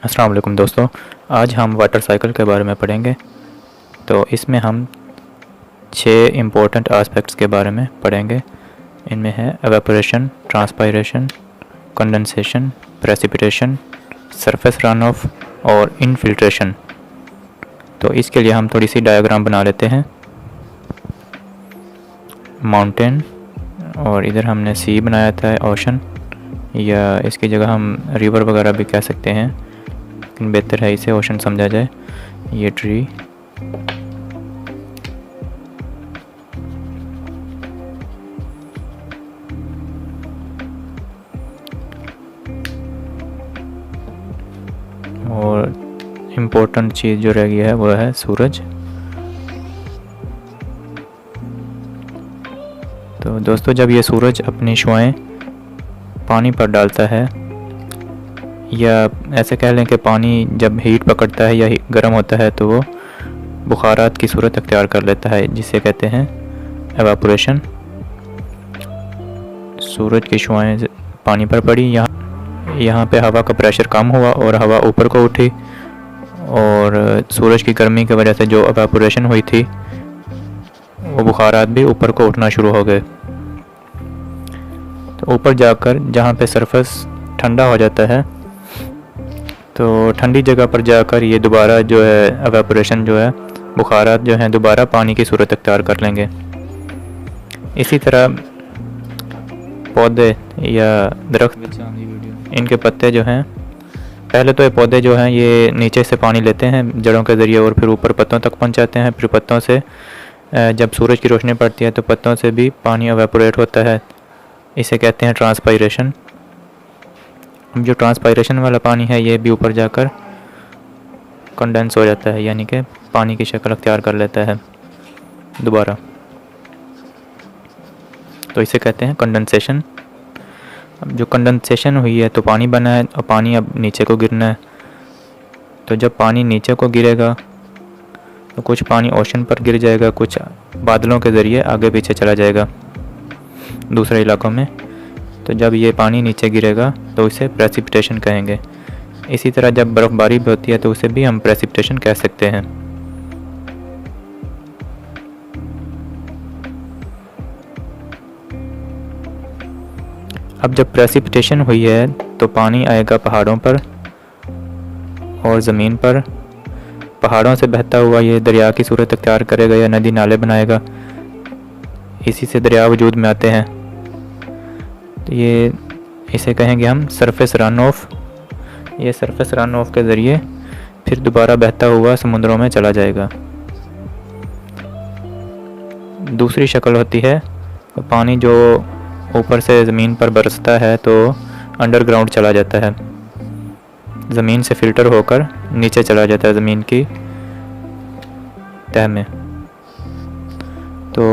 अस्सलाम वालेकुम दोस्तों, आज हम वाटर साइकिल के बारे में पढ़ेंगे। तो इसमें हम 6 इम्पोर्टेंट एस्पेक्ट्स के बारे में पढ़ेंगे। इनमें है evaporation, transpiration, condensation, precipitation, surface run of और इनफिल्ट्रेशन। तो इसके लिए हम थोड़ी सी डायग्राम बना लेते हैं। माउंटेन और इधर हमने सी बनाया था, ओशन, या इसकी जगह हम रिवर वगैरह भी कह सकते हैं, लेकिन बेहतर है इसे ओशन समझा जाए। ये ट्री, और इम्पोर्टेंट चीज़ जो रह गई है वो है सूरज। तो दोस्तों, जब ये सूरज अपनी शुआएं पानी पर डालता है, या ऐसे कह लें कि पानी जब हीट पकड़ता है या गर्म होता है तो वो बुखारात की सूरत अख्तियार कर लेता है, जिसे कहते हैं एवापोरेशन। सूरज की शुआएं पानी पर पड़ी, यहाँ पे हवा का प्रेशर कम हुआ और हवा ऊपर को उठी, और सूरज की गर्मी की वजह से जो एवापोरेशन हुई थी वो बुखारात भी ऊपर को उठना शुरू हो गए। तो ऊपर जाकर जहाँ पे सरफेस ठंडा हो जाता है, तो ठंडी जगह पर जाकर ये दोबारा जो है एवेपोरेशन जो है, बुखारात जो हैं दोबारा पानी की सूरत अख्तियार कर लेंगे। इसी तरह पौधे या दरख्त, इनके पत्ते जो हैं, पहले तो ये पौधे जो हैं ये नीचे से पानी लेते हैं जड़ों के ज़रिए और फिर ऊपर पत्तों तक पहुंचाते हैं। फिर पत्तों से जब सूरज की रोशनी पड़ती है तो पत्तों से भी पानी एवेपोरेट होता है, इसे कहते हैं ट्रांसपायरेशन। जो ट्रांसपायरेशन वाला पानी है ये भी ऊपर जाकर कंडेंस हो जाता है, यानी कि पानी की शक्ल अख्तियार कर लेता है दोबारा, तो इसे कहते हैं कंडेंसेशन। अब जो कंडेंसेशन हुई है तो पानी बना है और पानी अब नीचे को गिरना है। तो जब पानी नीचे को गिरेगा तो कुछ पानी ओशन पर गिर जाएगा, कुछ बादलों के ज़रिए आगे पीछे चला जाएगा दूसरे इलाकों में। तो जब ये पानी नीचे गिरेगा तो इसे प्रेसिपिटेशन कहेंगे। इसी तरह जब बर्फ़बारी भी होती है तो उसे भी हम प्रेसिपिटेशन कह सकते हैं। अब जब प्रेसिपिटेशन हुई है तो पानी आएगा पहाड़ों पर और ज़मीन पर। पहाड़ों से बहता हुआ ये दरिया की सूरत अख्तियार करेगा या नदी नाले बनाएगा, इसी से दरिया वजूद में आते हैं। तो ये इसे कहेंगे हम सरफेस रन ऑफ। ये सरफेस रन ऑफ के ज़रिए फिर दोबारा बहता हुआ समुद्रों में चला जाएगा। दूसरी शक्ल होती है पानी जो ऊपर से ज़मीन पर बरसता है तो अंडरग्राउंड चला जाता है, ज़मीन से फ़िल्टर होकर नीचे चला जाता है ज़मीन की तह में। तो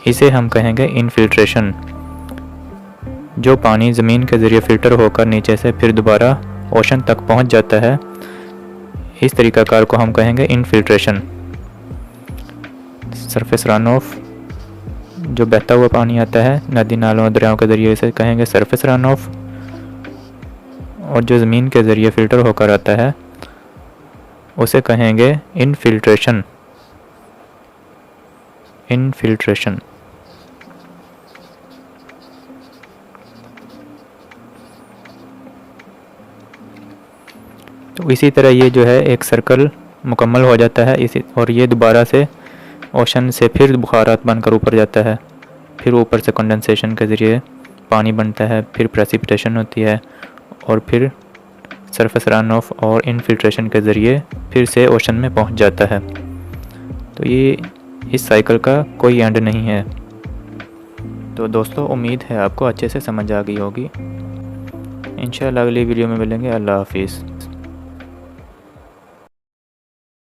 इसे हम कहेंगे इनफिल्ट्रेशन। जो पानी ज़मीन के ज़रिए फ़िल्टर होकर नीचे से फिर दोबारा ओशन तक पहुंच जाता है, इस तरीक़ाकार को हम कहेंगे इनफिल्ट्रेशन। सरफेस रन ऑफ, जो बहता हुआ पानी आता है नदी नालों दरियाओं के ज़रिए, इसे कहेंगे सरफेस रन ऑफ। और जो ज़मीन के ज़रिए फ़िल्टर होकर आता है उसे कहेंगे इनफिल्ट्रेशन। इनफिल्ट्रेशन। तो इसी तरह ये जो है एक सर्कल मुकम्मल हो जाता है इसी, और ये दोबारा से ओशन से फिर बुखारात बनकर ऊपर जाता है, फिर ऊपर से कंडेंसेशन के ज़रिए पानी बनता है, फिर प्रेसिपिटेशन होती है, और फिर सरफेस रन ऑफ और इनफिल्ट्रेशन के ज़रिए फिर से ओशन में पहुंच जाता है। तो ये इस साइकिल का कोई एंड नहीं है। तो दोस्तों, उम्मीद है आपको अच्छे से समझ आ गई होगी। इंशाल्लाह अगली वीडियो में मिलेंगे। अल्लाह हाफिज़।